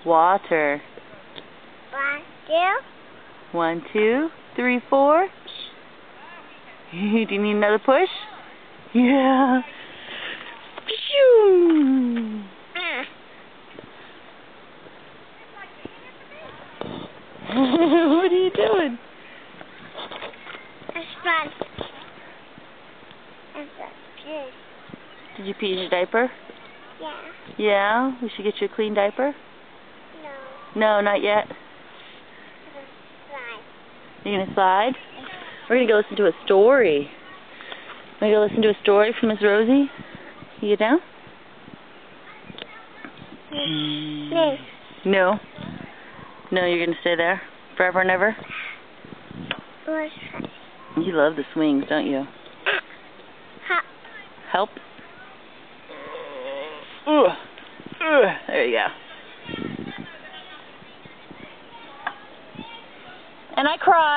Water. 1, 2. 1, 2, 3, 4. Do you need another push? Yeah. Phew. What are you doing? It's fun. It's good. Did you pee in your diaper? Yeah. Yeah? We should get you a clean diaper? No. No, not yet. Slide. You're going to slide? We're going to go listen to a story. Want to go listen to a story from Miss Rosie? You get down? No. No? No, you're going to stay there? Forever and ever? You love the swings, don't you? Help? There you go. And I cried.